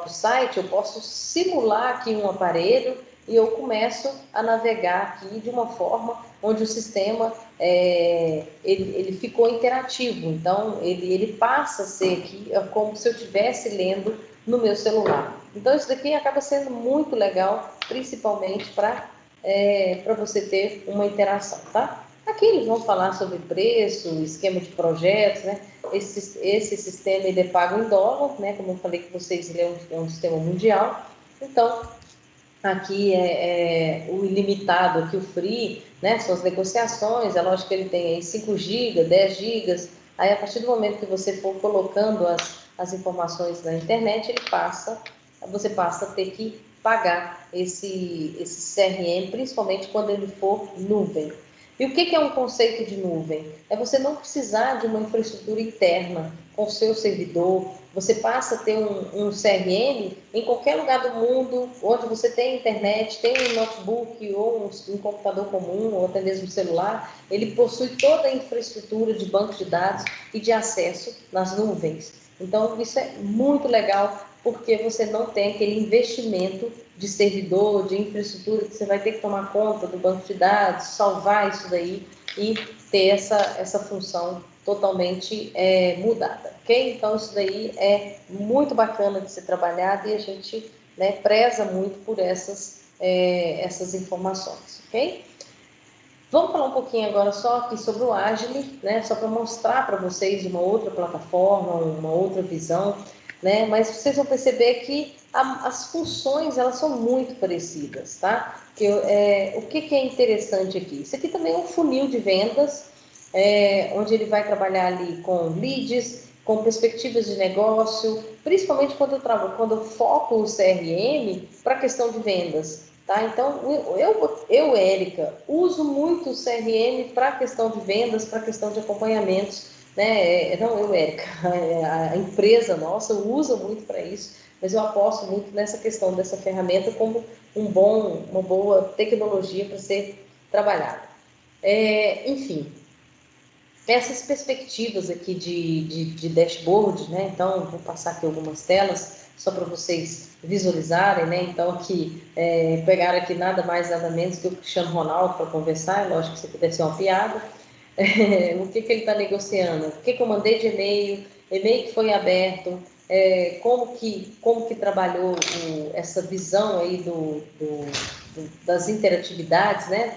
S1: site, eu posso simular aqui um aparelho e eu começo a navegar aqui de uma forma onde o sistema ele ficou interativo. Então, ele passa a ser aqui como se eu estivesse lendo no meu celular. Então, isso daqui acaba sendo muito legal, principalmente para você ter uma interação, tá? Aqui eles vão falar sobre preço, esquema de projetos, né? Esse sistema ele é pago em dólar, né? Como eu falei com vocês, ele é um sistema mundial. Então, aqui o ilimitado, aqui o free, né? São as negociações, é lógico que ele tem aí 5 GB, 10 GB. Aí, a partir do momento que você for colocando as informações na internet, você passa a ter que pagar esse CRM, principalmente quando ele for nuvem. E o que é um conceito de nuvem? É você não precisar de uma infraestrutura interna com o seu servidor. Você passa a ter um CRM em qualquer lugar do mundo, onde você tem internet, tem um notebook ou um computador comum, ou até mesmo celular. Ele possui toda a infraestrutura de banco de dados e de acesso nas nuvens. Então, isso é muito legal, porque você não tem aquele investimento de servidor, de infraestrutura, que você vai ter que tomar conta do banco de dados, salvar isso daí e ter essa função totalmente mudada, ok? Então, isso daí é muito bacana de ser trabalhado e a gente, né, preza muito por essas informações, ok? Vamos falar um pouquinho agora só aqui sobre o Agile, né? Só para mostrar para vocês uma outra plataforma, uma outra visão, né? Mas vocês vão perceber que as funções elas são muito parecidas, tá? O que é interessante aqui? Isso aqui também é um funil de vendas, onde ele vai trabalhar ali com leads, com perspectivas de negócio, principalmente quando eu foco o CRM para a questão de vendas. Tá? Então, Érica, uso muito o CRM para a questão de vendas, para a questão de acompanhamentos, né? Não, Érica, a empresa nossa usa muito para isso, mas eu aposto muito nessa questão dessa ferramenta como uma boa tecnologia para ser trabalhada. Enfim, essas perspectivas aqui de dashboard, né? Então, vou passar aqui algumas telas só para vocês visualizarem, né? Então, aqui, pegaram aqui nada mais, nada menos que o Cristiano Ronaldo para conversar, lógico que isso aqui deve ser uma piada. O que ele está negociando? O que eu mandei de e-mail que foi aberto, como que trabalhou essa visão aí das interatividades, né,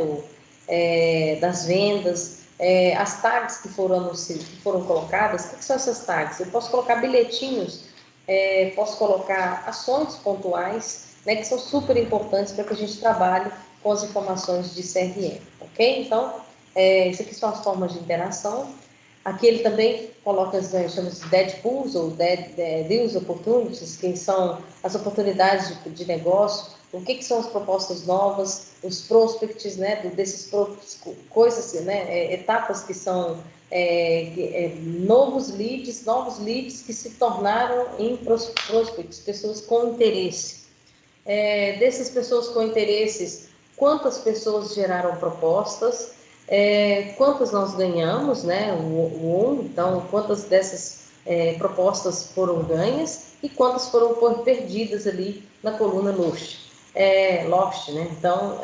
S1: das vendas, as tags que foram colocadas. O que são essas tags? Eu posso colocar bilhetinhos, posso colocar ações pontuais, né, que são super importantes para que a gente trabalhe com as informações de CRM, ok? Então, isso aqui são as formas de interação. Aqui ele também coloca, chama-se dead pools ou deals opportunities, que são as oportunidades de negócio, o que são as propostas novas, os prospects, né, desses coisas, né, etapas que são novos leads que se tornaram em prospects, pessoas com interesse. Dessas pessoas com interesses, quantas pessoas geraram propostas, quantas nós ganhamos, né? Então, quantas dessas propostas foram ganhas e quantas foram perdidas ali na coluna Lost, né? Então,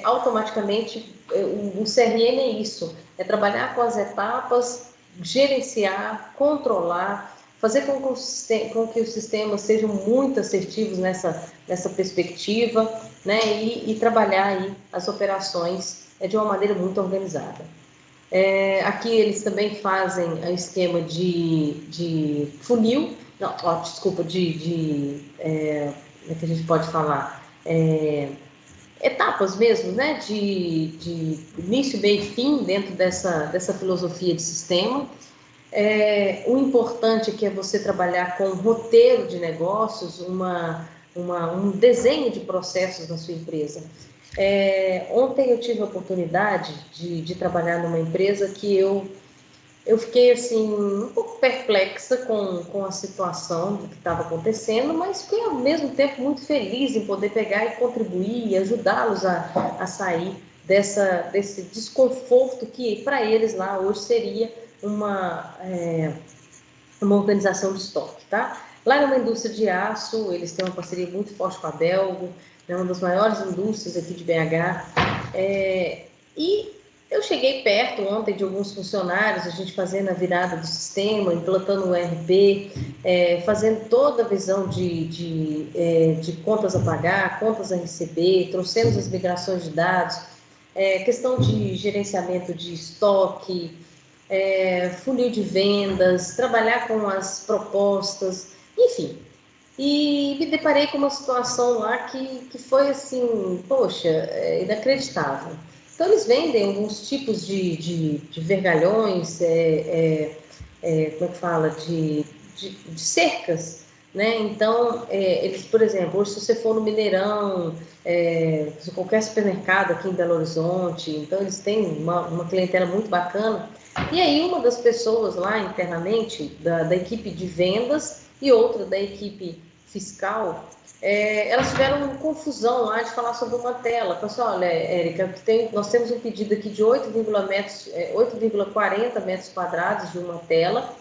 S1: automaticamente, o CRM é isso, é trabalhar com as etapas, gerenciar, controlar, fazer com que os sistemas sejam muito assertivos nessa perspectiva, né? E trabalhar aí as operações de uma maneira muito organizada. Aqui eles também fazem o esquema de funil, não, desculpa, como é que a gente pode falar? Etapas mesmo, né? De início, meio e fim dentro dessa filosofia de sistema. O importante que é você trabalhar com um roteiro de negócios, um desenho de processos na sua empresa. Ontem eu tive a oportunidade de trabalhar numa empresa que eu fiquei assim um pouco perplexa com a situação do que estava acontecendo, mas fiquei ao mesmo tempo muito feliz em poder pegar e contribuir e ajudá-los a sair desse desconforto que para eles lá hoje seria uma organização de estoque, tá? Lá numa indústria de aço, eles têm uma parceria muito forte com a Belgo, é uma das maiores indústrias aqui de BH, e eu cheguei perto ontem de alguns funcionários, a gente fazendo a virada do sistema, implantando o ERP, fazendo toda a visão de contas a pagar, contas a receber, trouxemos as migrações de dados, questão de gerenciamento de estoque, funil de vendas, trabalhar com as propostas, enfim. E me deparei com uma situação lá que foi assim, poxa, inacreditável. Então eles vendem alguns tipos de vergalhões, como é que fala, de cercas, né? Então, eles, por exemplo, hoje se você for no Mineirão, qualquer supermercado aqui em Belo Horizonte, então eles têm uma clientela muito bacana. E aí uma das pessoas lá internamente, da equipe de vendas e outra da equipe fiscal, elas tiveram uma confusão lá de falar sobre uma tela. Pessoal, olha, Érica, nós temos um pedido aqui de 8,40 metros quadrados de uma tela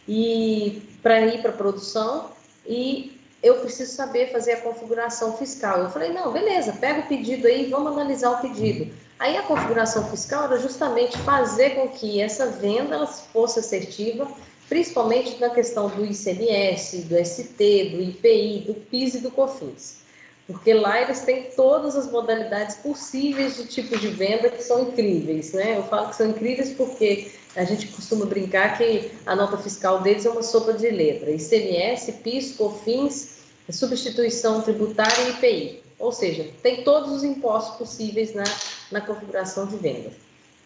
S1: e para ir para a produção, e eu preciso saber fazer a configuração fiscal. Eu falei, não, beleza, pega o pedido aí, vamos analisar o pedido. Aí a configuração fiscal era justamente fazer com que essa venda ela fosse assertiva, principalmente na questão do ICMS, do ST, do IPI, do PIS e do COFINS. Porque lá eles têm todas as modalidades possíveis de tipo de venda que são incríveis, né? Eu falo que são incríveis porque a gente costuma brincar que a nota fiscal deles é uma sopa de letra. ICMS, PIS, COFINS, substituição tributária e IPI. Ou seja, tem todos os impostos possíveis na configuração de venda.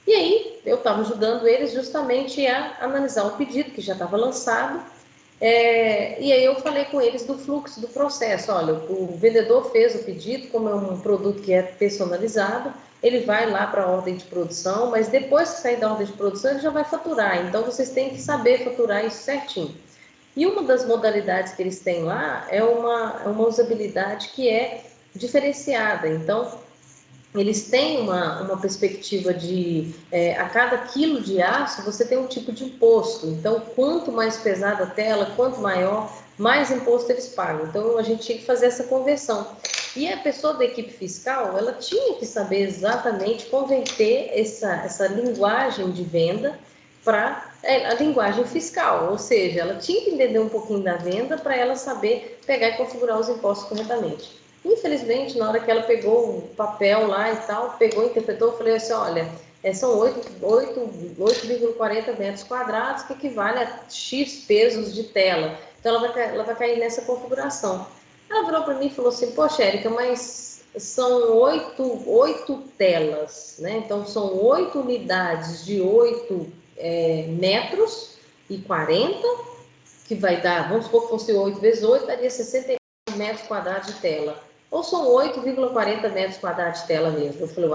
S1: E aí, eu estava ajudando eles justamente a analisar o pedido que já estava lançado, e aí eu falei com eles do fluxo do processo. Olha, o vendedor fez o pedido, como é um produto que é personalizado, ele vai lá para a ordem de produção, mas depois que sair da ordem de produção, ele já vai faturar. Então, vocês têm que saber faturar isso certinho. E uma das modalidades que eles têm lá é uma usabilidade que é diferenciada. Então, eles têm uma perspectiva de, a cada quilo de aço, você tem um tipo de imposto. Então, quanto mais pesada a tela, quanto maior, mais imposto eles pagam. Então, a gente tinha que fazer essa conversão. E a pessoa da equipe fiscal, ela tinha que saber exatamente converter essa linguagem de venda para a linguagem fiscal, ou seja, ela tinha que entender um pouquinho da venda para ela saber pegar e configurar os impostos corretamente. Infelizmente, na hora que ela pegou o papel lá e tal, pegou, interpretou, eu falei assim, olha, são 8,40 metros quadrados, que equivale a X pesos de tela. Então, ela vai cair nessa configuração. Ela virou para mim e falou assim, poxa, Érica, mas são 8 telas, né? Então, são 8 unidades de 8 metros e 40, que vai dar, vamos supor que fosse 8 vezes 8, daria 64 metros quadrados de tela. Ou são 8,40 metros quadrados de tela mesmo? Eu falei,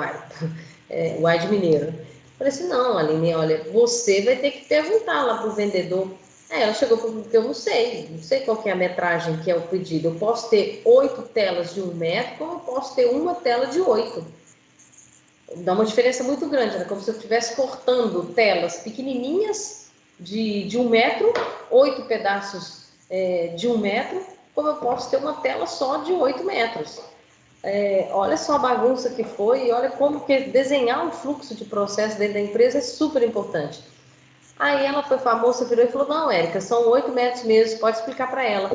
S1: uai de mineiro. Eu falei assim, não, Aline, olha, você vai ter que perguntar lá para o vendedor. Ela chegou para mim, porque eu não sei qual que é a metragem que é o pedido. Eu posso ter 8 telas de 1 metro, como eu posso ter uma tela de 8. Dá uma diferença muito grande, né? Como se eu estivesse cortando telas pequenininhas de 1 metro, 8 pedaços de 1 metro, como eu posso ter uma tela só de 8 metros. Olha só a bagunça que foi e olha como que desenhar um fluxo de processo dentro da empresa é super importante. Aí ela foi a moça virou e falou, não, Érica, são 8 metros mesmo, pode explicar para ela.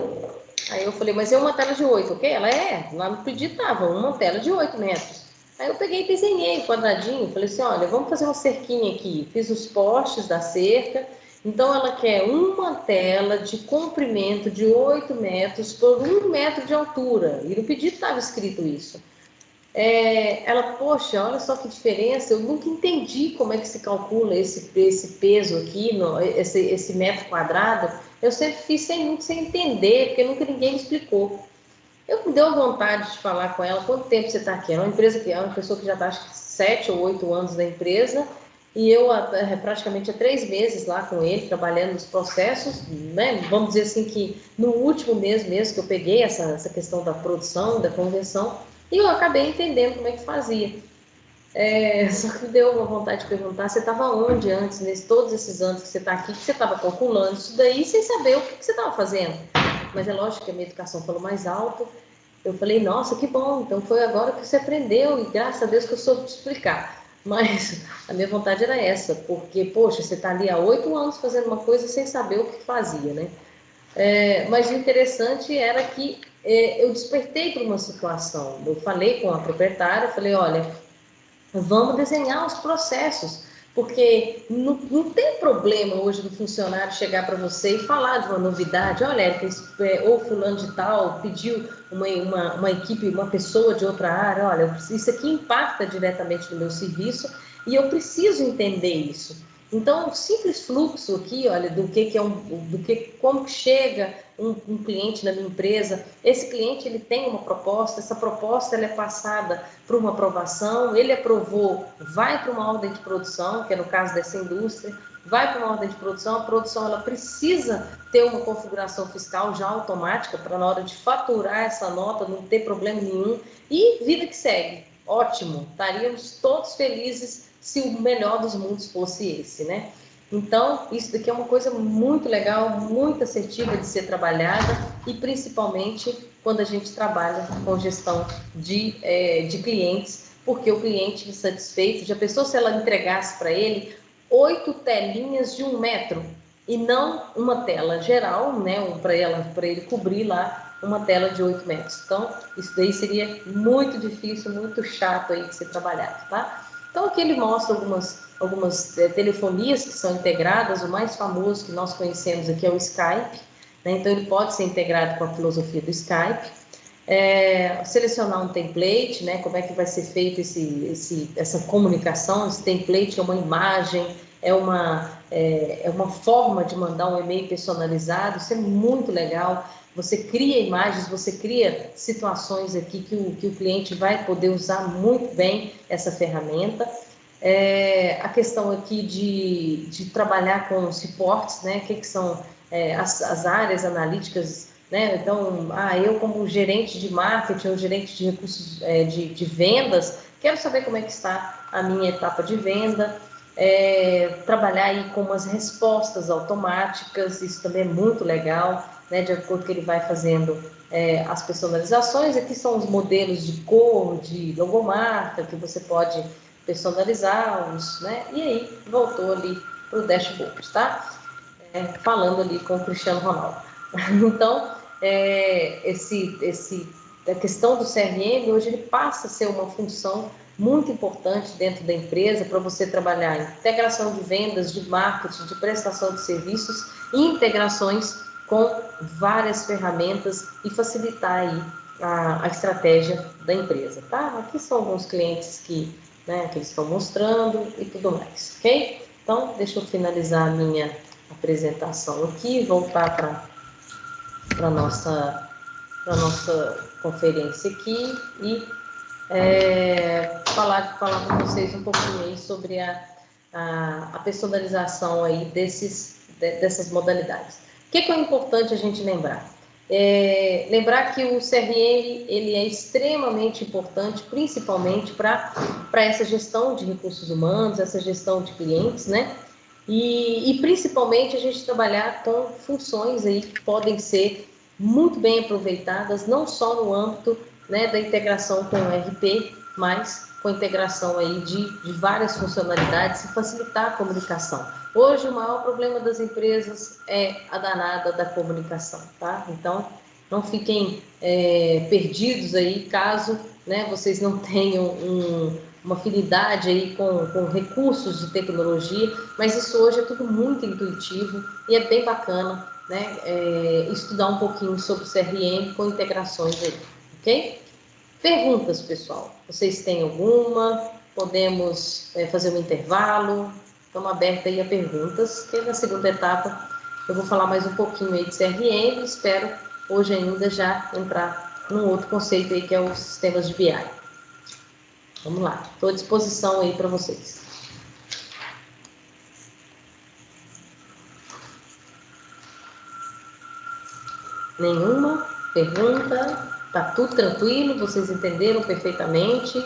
S1: Aí eu falei, mas é uma tela de 8, ok? Ela lá no pedido estava uma tela de 8 metros. Aí eu peguei e desenhei o quadradinho, falei assim, olha, vamos fazer uma cerquinha aqui. Fiz os postes da cerca, então ela quer uma tela de comprimento de 8 metros por 1 metro de altura. E no pedido estava escrito isso. Ela, poxa, olha só que diferença, eu nunca entendi como é que se calcula esse peso aqui, esse metro quadrado. Eu sempre fiz sem entender, porque nunca ninguém me explicou. Eu me deu vontade de falar com ela, quanto tempo você está aqui? É uma empresa que é uma pessoa que já está, acho que 7 ou 8 anos na empresa, e eu praticamente há 3 meses lá com ele, trabalhando nos processos, né? Vamos dizer assim que no último mês mesmo que eu peguei essa questão da produção, da conversão, e eu acabei entendendo como é que fazia. Só que me deu uma vontade de perguntar, você estava onde antes, todos esses anos que você está aqui, que você estava calculando isso daí, sem saber o que você estava fazendo? Mas é lógico que a minha educação falou mais alto. Eu falei, nossa, que bom, então foi agora que você aprendeu, e graças a Deus que eu soube te explicar. Mas a minha vontade era essa, porque, poxa, você está ali há 8 anos fazendo uma coisa sem saber o que fazia, né? Mas o interessante era que eu despertei para uma situação. Eu falei com a proprietária, falei, olha, vamos desenhar os processos, porque não tem problema hoje do funcionário chegar para você e falar de uma novidade. Olha, ou fulano de tal pediu uma equipe, uma pessoa de outra área, olha, isso aqui impacta diretamente no meu serviço e eu preciso entender isso. Então, o simples fluxo aqui, olha, como que chega um cliente na minha empresa, esse cliente ele tem uma proposta, essa proposta ela é passada para uma aprovação, ele aprovou, vai para uma ordem de produção, que é no caso dessa indústria, vai para uma ordem de produção, a produção ela precisa ter uma configuração fiscal já automática para na hora de faturar essa nota não ter problema nenhum, e vida que segue, ótimo, estaríamos todos felizes se o melhor dos mundos fosse esse, né? Então, isso daqui é uma coisa muito legal, muito assertiva de ser trabalhada, e principalmente quando a gente trabalha com gestão de clientes, porque o cliente insatisfeito, já pensou se ela entregasse para ele 8 telinhas de 1 metro, e não uma tela geral, né, para ele cobrir lá uma tela de 8 metros. Então, isso daí seria muito difícil, muito chato aí de ser trabalhado, tá? Então, aqui ele mostra algumas telefonias que são integradas. O mais famoso que nós conhecemos aqui é o Skype, né? Então, ele pode ser integrado com a filosofia do Skype. Selecionar um template, né? Como é que vai ser feito essa comunicação. Esse template é uma imagem, é uma forma de mandar um e-mail personalizado. Isso é muito legal. Você cria imagens, você cria situações aqui que o cliente vai poder usar muito bem essa ferramenta. A questão aqui de trabalhar com os reports, né? O que são as áreas analíticas, né? Então, eu como gerente de marketing ou gerente de recursos de vendas, quero saber como é que está a minha etapa de venda. Trabalhar aí com umas respostas automáticas, isso também é muito legal, né, de acordo com que ele vai fazendo as personalizações. Aqui são os modelos de cor, de logomarca, que você pode personalizá-los, né, e aí voltou ali para o dashboard, tá? Falando ali com o Cristiano Ronaldo. Então, a questão do CRM, hoje ele passa a ser uma função muito importante dentro da empresa para você trabalhar em integração de vendas, de marketing, de prestação de serviços e integrações com várias ferramentas e facilitar aí a estratégia da empresa, tá? Aqui são alguns clientes que eles estão mostrando e tudo mais, ok? Então, deixa eu finalizar a minha apresentação aqui, voltar para a nossa conferência aqui e falar com vocês um pouquinho aí sobre a personalização aí dessas modalidades. O que é importante a gente lembrar? Lembrar que o CRM ele é extremamente importante, principalmente para essa gestão de recursos humanos, essa gestão de clientes, né? E principalmente a gente trabalhar com funções aí que podem ser muito bem aproveitadas, não só no âmbito, né, da integração com o ERP, mas com a integração aí de várias funcionalidades e facilitar a comunicação. Hoje o maior problema das empresas é a danada da comunicação, tá? Então não fiquem perdidos aí caso, né, vocês não tenham uma afinidade aí com recursos de tecnologia, mas isso hoje é tudo muito intuitivo e é bem bacana, né, estudar um pouquinho sobre o CRM com integrações aí, ok? Perguntas, pessoal. Vocês têm alguma? Podemos fazer um intervalo? Estamos abertos aí a perguntas, que na segunda etapa eu vou falar mais um pouquinho aí de CRM, espero hoje ainda já entrar num outro conceito aí que é os sistemas de BI. Vamos lá, estou à disposição aí para vocês. Nenhuma pergunta? Tá tudo tranquilo? Vocês entenderam perfeitamente?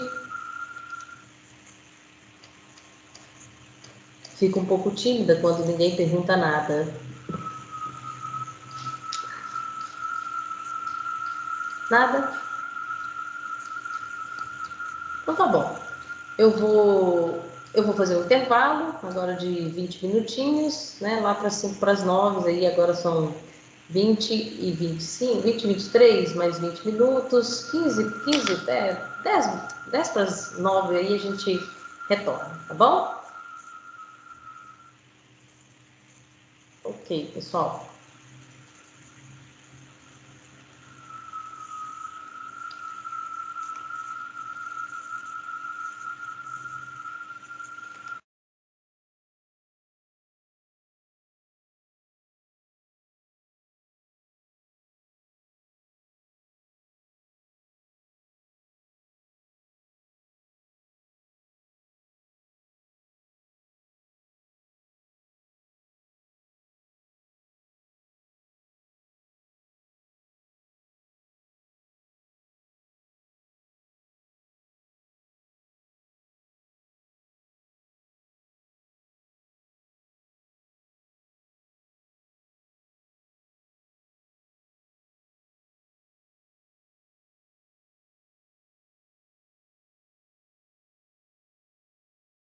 S1: Fico um pouco tímida quando ninguém pergunta nada. Nada? Então tá bom. Eu vou fazer um intervalo, agora de 20 minutinhos, né? Lá para 5 para as 9, aí agora são 20 e 25, 20 e 23, mais 20 minutos, 15, 10 para as 9 aí a gente retorna, tá bom? Ok, pessoal.